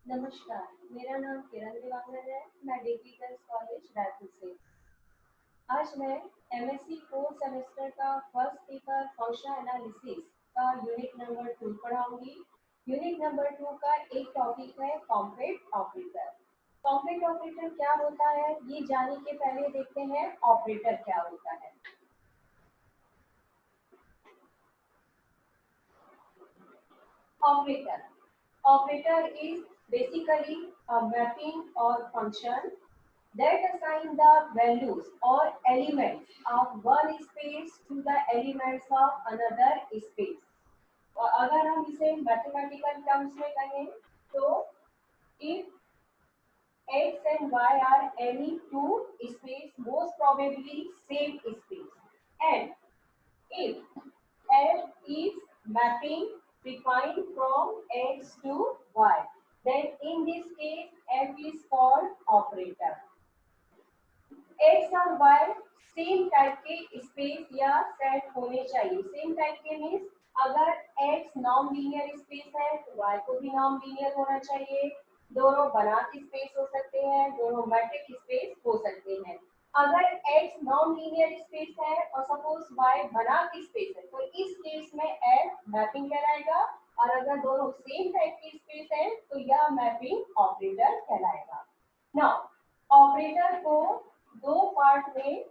नमस्कार, मेरा नाम किरण दिवाकर है। मैं डिग्री गर्ल्स कॉलेज रायपुर से। आज मैं एमएससी फोर्थ सेमेस्टर का फर्स्ट पेपर फंक्शनल एनालिसिस का यूनिट नंबर 2 पढ़ाऊंगी। यूनिट नंबर 2 का एक टॉपिक है कॉम्प्लेक्स ऑपरेटर। कॉम्प्लेक्स ऑपरेटर क्या होता है, ये जानने के पहले देखते हैं ऑपरेटर क्या होता है। Operator. Operator is basically a mapping or function that assign the values or elements of one space to the elements of another space. और अगर हम इसे मैथमेटिकल टर्म्स में कहें तो if x and y are any two space, most probably same space, and if f is mapping defined from x to y, then in this case f is called operator. x और y same type के space या set होने चाहिए। Same type के means अगर x non linear space है तो y को भी नॉन लीनियर होना चाहिए। दोनों बनात स्पेस हो सकते हैं, दोनों मैट्रिक स्पेस हो सकते हैं। अगर x नॉन लीनियर स्पेस है और सपोज y बनात स्पेस है तो इस केस में f मैपिंग कहलाएगा, और अगर दोनों सेम टाइप की स्पेस है तो यह मैपिंग ऑपरेटर कहलाएगा। नाउ ऑपरेटर को दो पार्ट में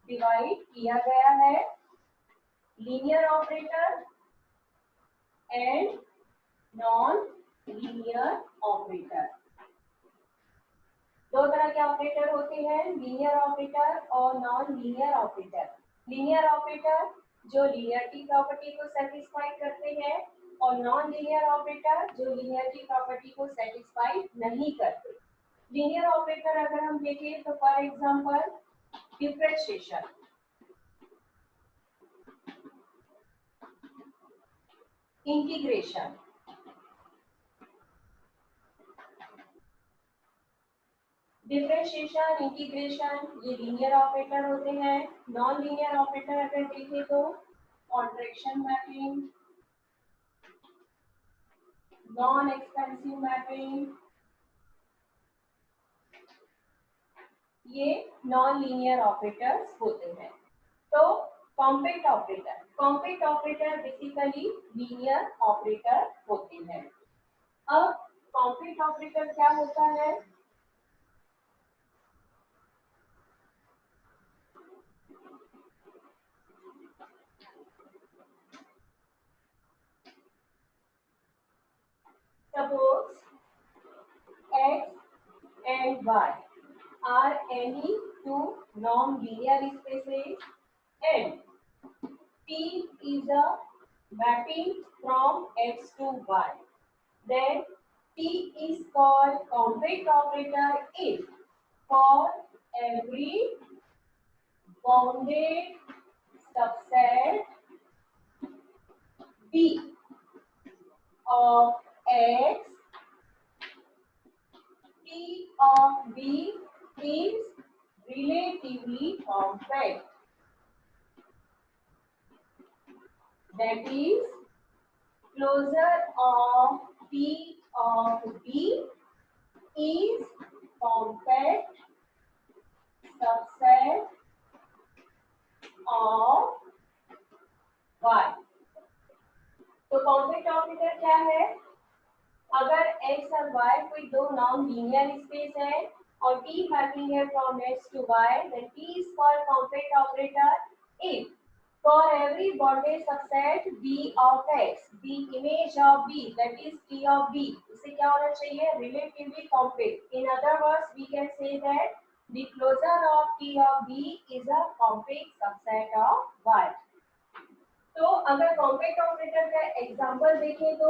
डिवाइड किया गया है, linear operator and non linear operator. दो तरह के ऑपरेटर होते हैं, लीनियर ऑपरेटर और non linear operator. Linear operator जो लीनियरिटी प्रॉपर्टी को सेटिस्फाई करते हैं और नॉन लीनियर ऑपरेटर जो लीनियरिटी प्रॉपर्टी को सेटिस्फाई नहीं करते। लीनियर ऑपरेटर अगर हम देखें तो for example differentiation, integration, differentiation, integration ये लीनियर ऑपरेटर होते हैं। नॉन लीनियर ऑपरेटर अगर देखें तो contraction mapping, non expensive mapping, ये नॉन लीनियर ऑपरेटर्स होते हैं। तो compact operator, compact operator basically linear operator होते हैं। अब कॉम्पैक्ट ऑपरेटर क्या होता है? Suppose x and y are any two non-linear spaces and P is a mapping from x to y. Then P is called compact operator if for every bounded subset B of x, P of B is relatively compact. That is, closure of P of B is compact subset of y. तो compact operator क्या है? अगर x और y कोई दो non linear space है और P mapping है from x to y, then P is called compact operator if for every bounded subset B of x, the image of B, that is P of B, इसे क्या होना चाहिए? Relatively compact. In other words, we can say that the closure of P of B is a compact subset of y. तो अगर compact operator का example देखें तो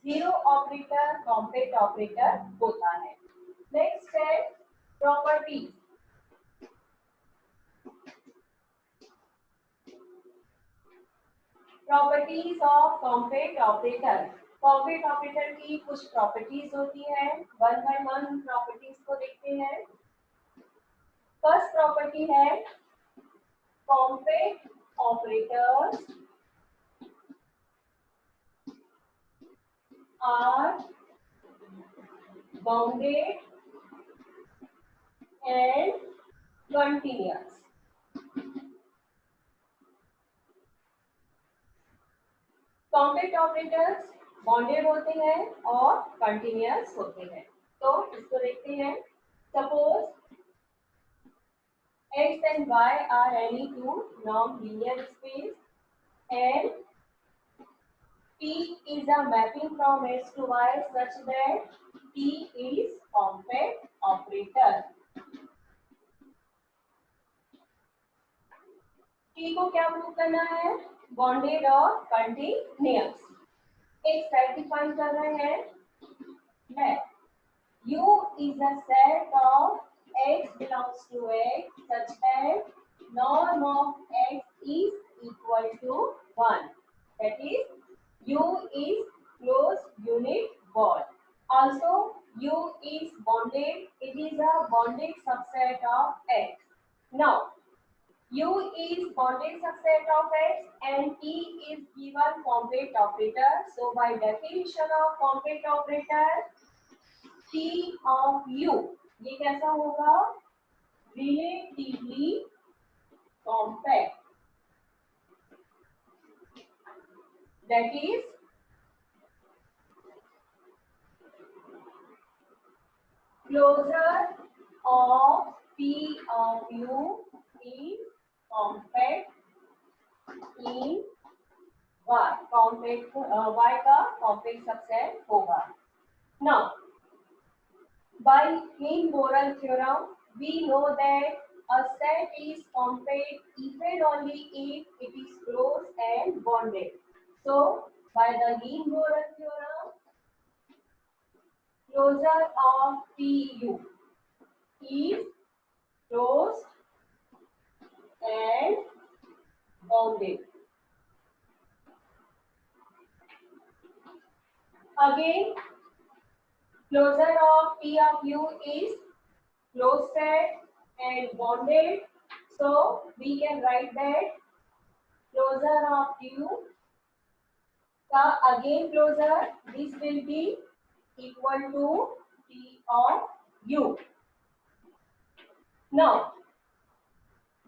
zero operator compact operator होता है। नेक्स्ट है properties. Properties of compact operator. Compact operator की कुछ प्रॉपर्टीज होती है, वन बाय वन प्रॉपर्टीज को देखते हैं। फर्स्ट प्रॉपर्टी है compact operators are bounded and continuous. Complex operators bonded होते हैं और कंटिन्यूअस होते हैं। तो इसको देखते हैं। Suppose x and y are any two non-linear space and T is a mapping from x to y such that T is compact operator. T को क्या प्रूव करना है? बॉन्डेड और कंटिन्यूअस। एक सेट डिफाइन कर रहे हैं। U is a set of x belongs to x such that norm of x is equal to 1. That is, U is closed unit ball. Also, U is bonded. It is a bonded subset of x. Now, U is bonded subset of x and T is given compact operator. So, by definition of compact operator, T of U ये कैसा होगा? Relatively compact. That is closure of P of U is compact in Y. Compact Y का compact subset होगा. Now, by Kleene-Borel theorem, we know that a set is compact if and only if it is closed and bonded. So, by the Kleene-Borel theorem, closure of PU is closed and bounded. Again, closure of P of U is closed set and bonded. So we can write that closure of U का again closure, this will be equal to P of U. Now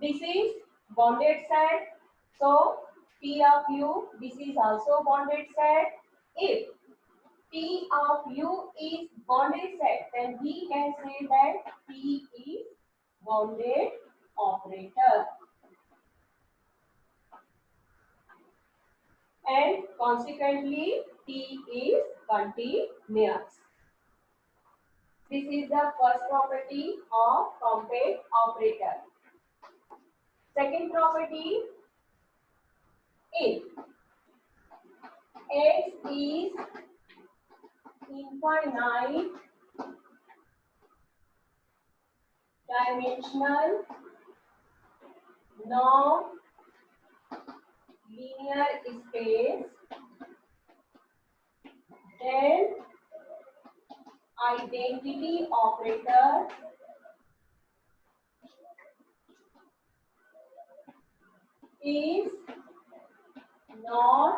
this is bonded set, so P of U, this is also bonded set. If P of U is bonded set, then we can say that P is bounded operator. And consequently, T is continuous. This is the first property of compact operator. Second property, if X is infinite dimensional non-linear space, then identity operator is not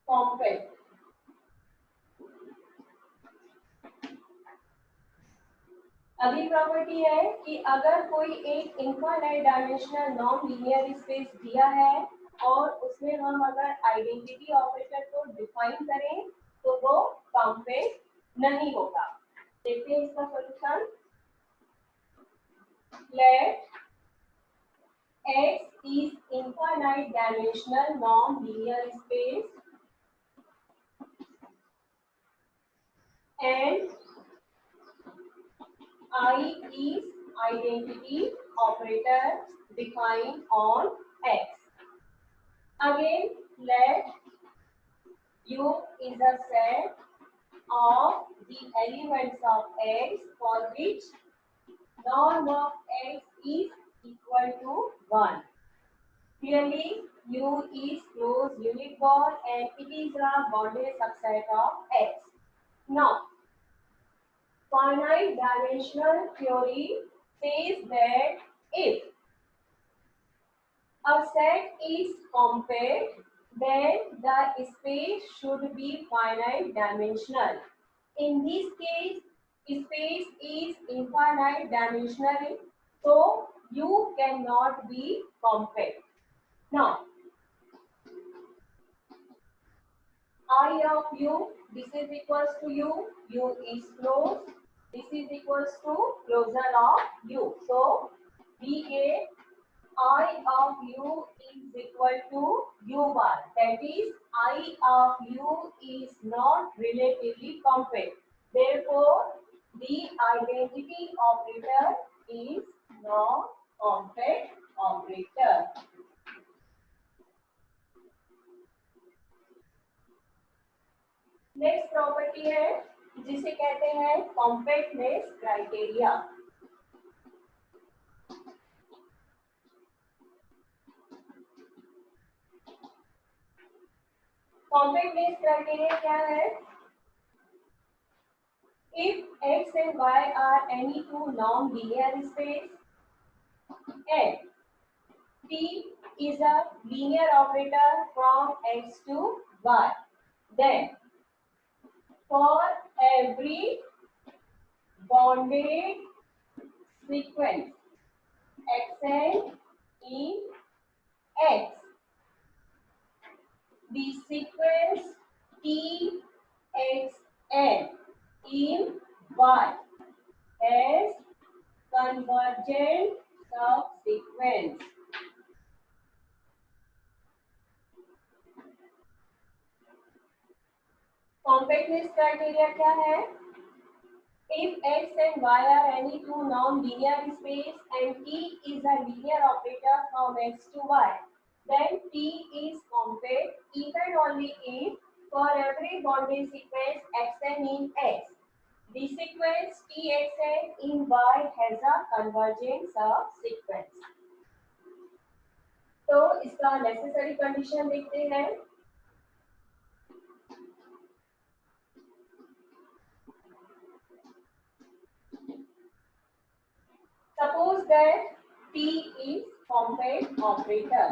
compact. अगली property है कि अगर कोई एक infinite dimensional non linear space दिया है और उसमें हम अगर आइडेंटिटी ऑपरेटर को डिफाइन करें तो वो कॉम्पैक्ट नहीं होगा। देखते हैं इसका solution. Let X is infinite dimensional non-linear space and I is identity operator defined on X. Again, let U is a set of the elements of X for which norm of X is equal to 1. Clearly, U is closed unit ball and it is a bounded subset of X. Now, finite dimensional theory says that if a set is compact, then the space should be finite dimensional. In this case, space is infinite dimensional, so U cannot be compact. Now, I of U, this is equals to U is closed, this is equals to closure of U. So, we get I of U is equal to U bar. That is, I of U is not relatively compact. Therefore, the identity operator is not compact operator. Next property है जिसे कहते हैं compactness criteria. Compactness criteria क्या है? If x and y are any two non-linear space and T is a linear operator from x to y, then for every bonded sequence xn in x, the sequence txn in y has convergent subsequence. Compactness criteria क्या है? If x and y are any two non-linear space and T is a linear operator from x to y, then T is compact if and only if for every bonded sequence xn in x, the sequence txn in y has a convergent subsequence. तो इसका necessary condition देखते हैं। Suppose that T is compact operator.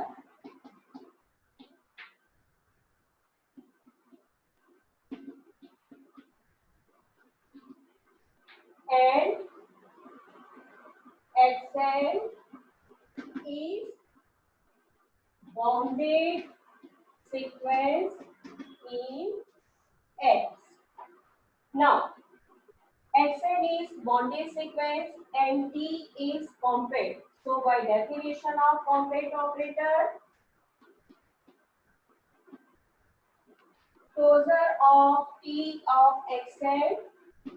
And Xn is bounded sequence in X. Now, Xn is bounded sequence and T is compact. So, by definition of compact operator, closure of T of Xn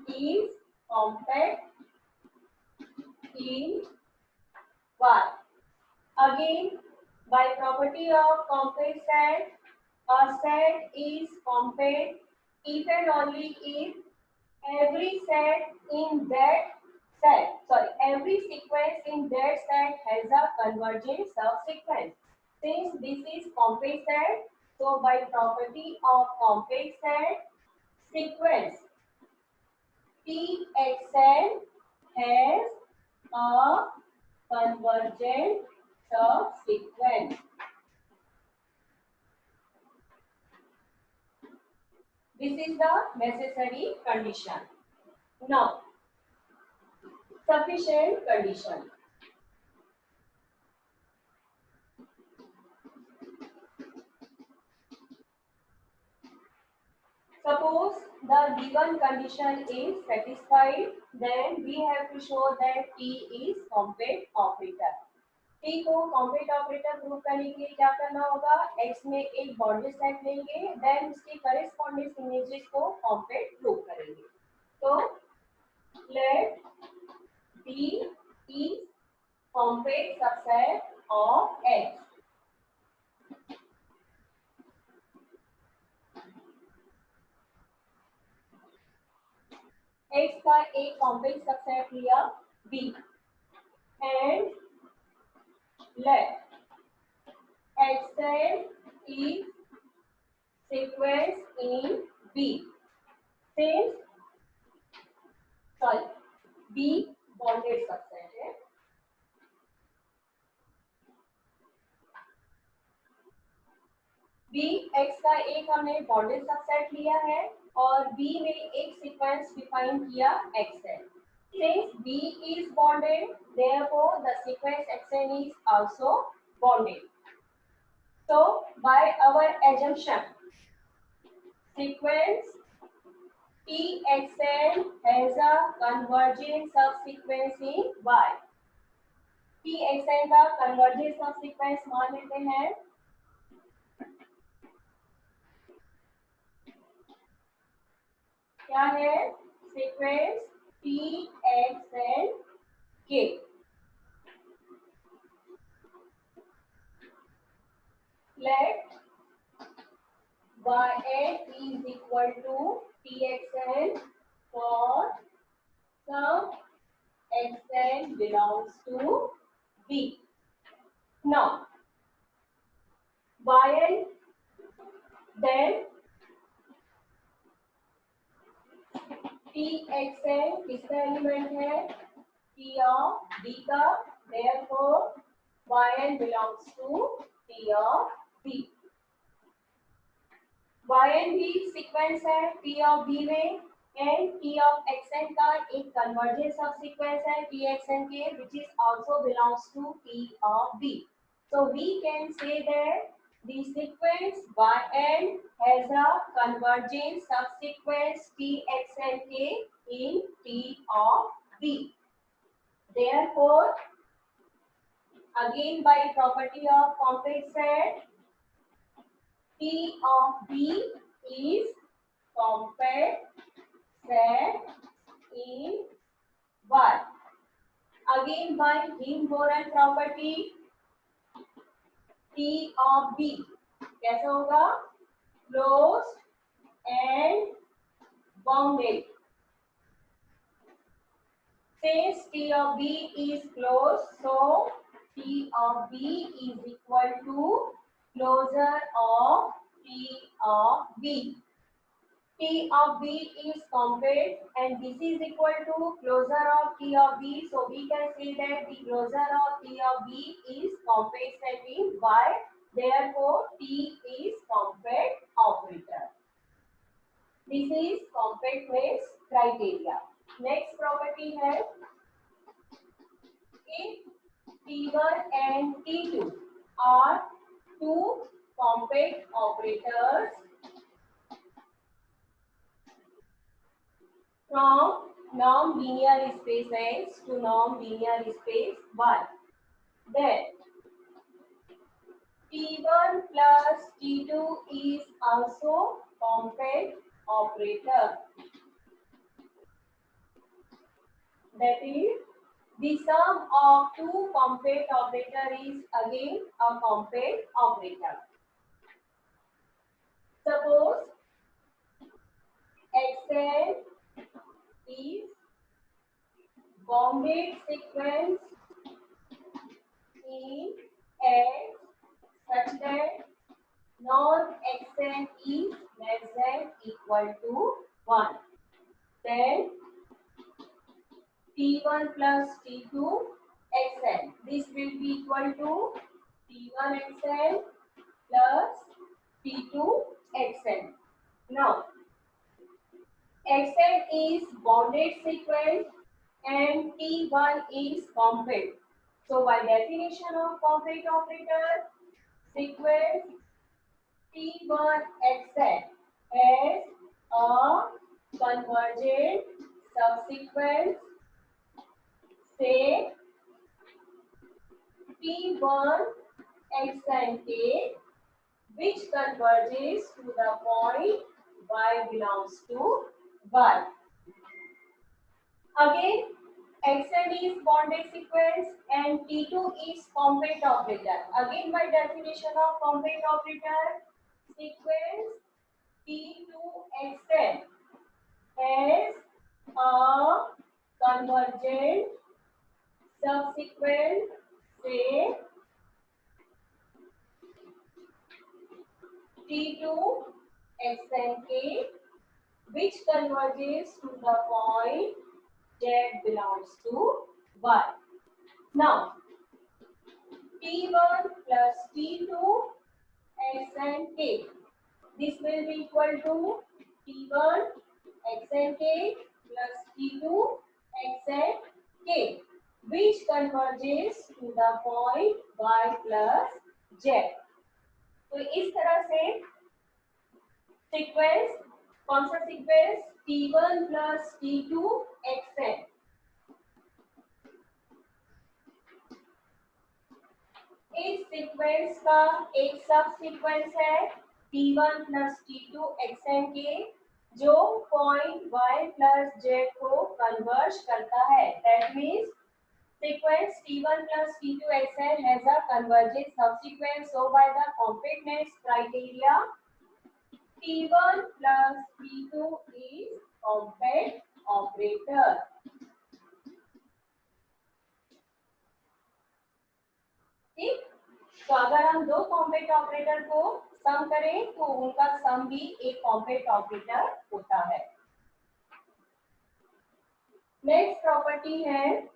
is compact in Y. Again, by property of compact set, a set is compact if and only if every sequence in that set has a convergent subsequence. Since this is compact set, so by property of compact set, sequence Txn has a convergent subsequence. This is the necessary condition. Now, sufficient condition. Suppose the given condition is satisfied, then we have to show that T is compact operator. T को compact operator prove करने के लिए क्या करना होगा? X में एक bonded set लेंगे, then उसकी करेस्पॉन्डिंग इमेजेस को compact प्रूव करेंगे. तो let B is compact subset of X. X का एक कॉम्प्लेक्स सबसेट लिया B and let Xn is sequence in B. Since B bonded subset है, बी एक्स का एक हमने बॉन्डेड सबसेट लिया है और बी में एक सीक्वेंस डिफाइन किया एक्स है. Since B is bonded, therefore the sequence xn is also bonded. So by our assumption, sequence Txn has a convergent subsequence in Y. Txn का convergent subsequence मान लेते हैं. क्या है? सीक्वेंस Txn के. Let Yn is equal to Txn for some xn belongs to B. Now Yn then Txn किसका element है? T of B का. Therefore Yn belongs to T of B. Yn भी सीक्वेंस है T of B में and T of xn का एक convergent subsequence है Txn के which is also belongs to T of B. So we can say that the sequence Yn has a convergent subsequence Txnk in T of B. Therefore, again by property of compact set, T of B is compact set in Y. Again by Green-Boran property, T of B कैसा होगा? Closed and bounded. Since T of B is closed, so T of B is equal to closure of T of B. T of B is compact and this is equal to closure of T of B. So we can say that the closure of T of B is compact set in Y. Therefore, T is compact operator. This is compactness criteria. Next property है if T1 and T2 are two compact operators from non-linear space X to non-linear space Y, then T1 plus T2 is also compact operator. That is, the sum of two compact operator is again a compact operator. Suppose Xn is bounded sequence in X such that non-Xn is less than equal to 1. Then T1 plus T2 Xn. This will be equal to T1 Xn plus T2 Xn. Now, Xn is bounded sequence and T1 is compact. So, by definition of compact operator, sequence T1 Xn has a convergent subsequence, say T1 Xnk, which converges to the point Y belongs to Y. Again, Xn is bonded sequence and T2 is compact operator. Again, by definition of compact operator, sequence T2 Xn has a convergent subsequent, say T2 Xnk, which converges to the point Z belongs to Y. Now, T1 plus T2 x and k. This will be equal to t1 x and k plus t2 x and k, which converges to the point y plus z. तो इस तरह से sequence, कौन सा sequence, t1 plus t2 xn, इस sequence का एक सब सीक्वेंस है t1 प्लस t2 xn के, जो पॉइंट y प्लस z को कन्वर्ज करता है. That means sequence t1 plus t2 xn has a convergent subsequence, so by the compactness criteria t1 plus t2 is compact operator. ठीक, तो अगर हम दो कॉम्पैक्ट ऑपरेटर को सम करें तो उनका सम भी एक कॉम्पैक्ट ऑपरेटर होता है. नेक्स्ट प्रॉपर्टी है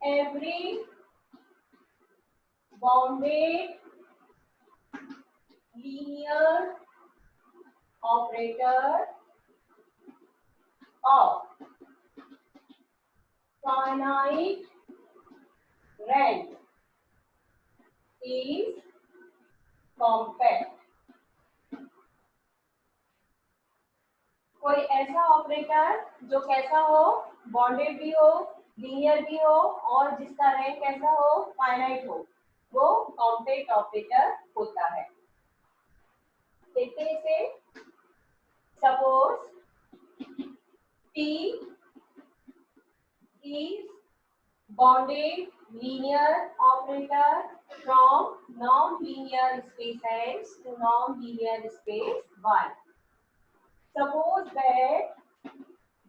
every bounded linear operator of finite rank is compact. कोई ऐसा ऑपरेटर जो कैसा हो, बॉन्डेड भी हो, लीनियर भी हो और जिसका रैंक कैसा हो, फाइनाइट हो, वो कॉम्पैक्ट ऑपरेटर होता है. देखते हैं इसे. Suppose T is bounded linear operator from non-linear space X to non-linear space Y. Suppose that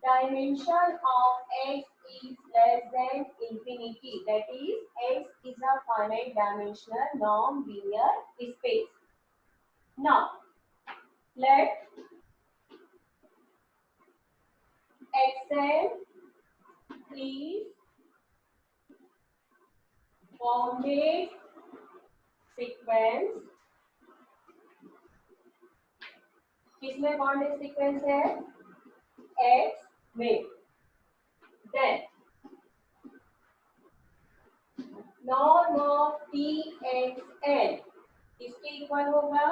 dimension of X is less than infinity, that is X is a finite dimensional non-linear space. Now let Xn is bounded sequence. किसमें bounded sequence है, x में. Then norm of txn इसके equal होगा,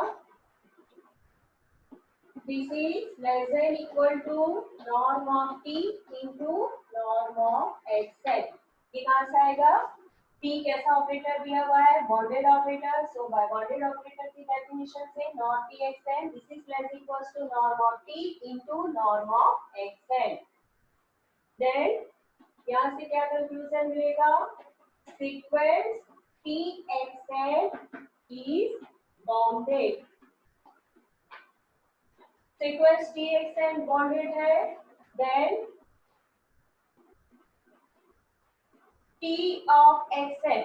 this is less than equal to norm of t into norm of xn. ये कहां से आएगा, t कैसा ऑपरेटर दिया हुआ है, bounded operator. So by bounded operator की डेफिनेशन से not t xn, this is less equals to norm of t into norm of xn. Then यहां से क्या कंक्लूजन मिलेगा, sequence t xn is bounded. Sequence t xn bounded है, then T of xn,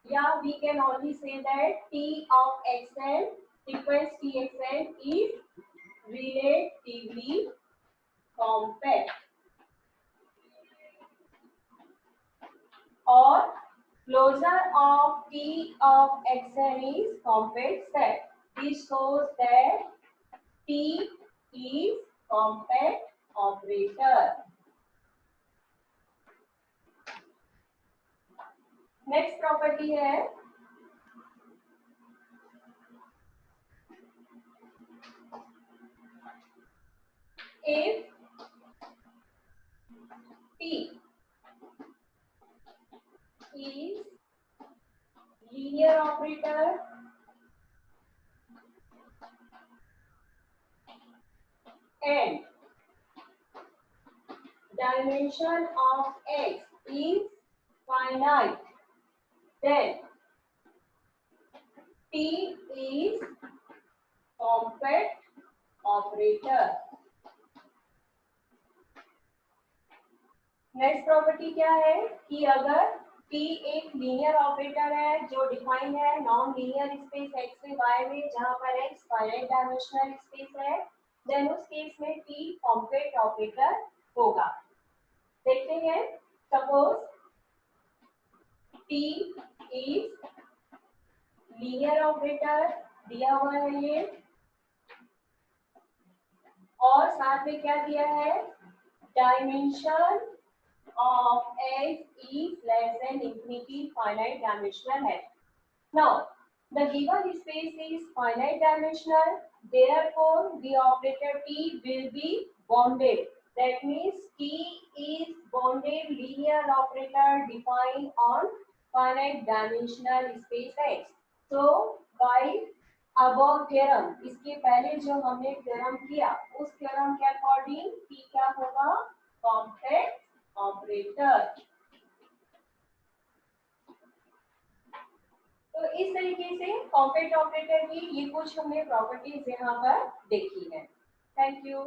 yeah, we can only say that T of xn, sequence txn is relatively compact. Or closure of T of xn is compact set. This shows that T is compact operator. Next property है if T is linear operator and dimension of x is finite, then T is compact operator. Next property क्या है कि अगर T एक linear operator है जो define है non linear space x से y में, जहां पर x फाइनाइट डायमेंशनल स्पेस है, देन उस केस में T कॉम्पैक्ट ऑपरेटर होगा. देखते हैं. Suppose T is linear operator दिया हुआ है ये, और साथ में क्या दिया है, dimension of x is less than infinity, finite dimensional है. Now the given space is finite dimensional, therefore the operator T will be bounded. That means T is bounded linear operator defined on finite dimensional space X. So by above theorem, इसके पहले जो हमने theorem किया उस theorem के according T क्या होगा, compact operator. तो इस तरीके से कॉम्पैक्ट ऑपरेटर की ये कुछ हमने प्रॉपर्टीज यहाँ पर देखी है. Thank you.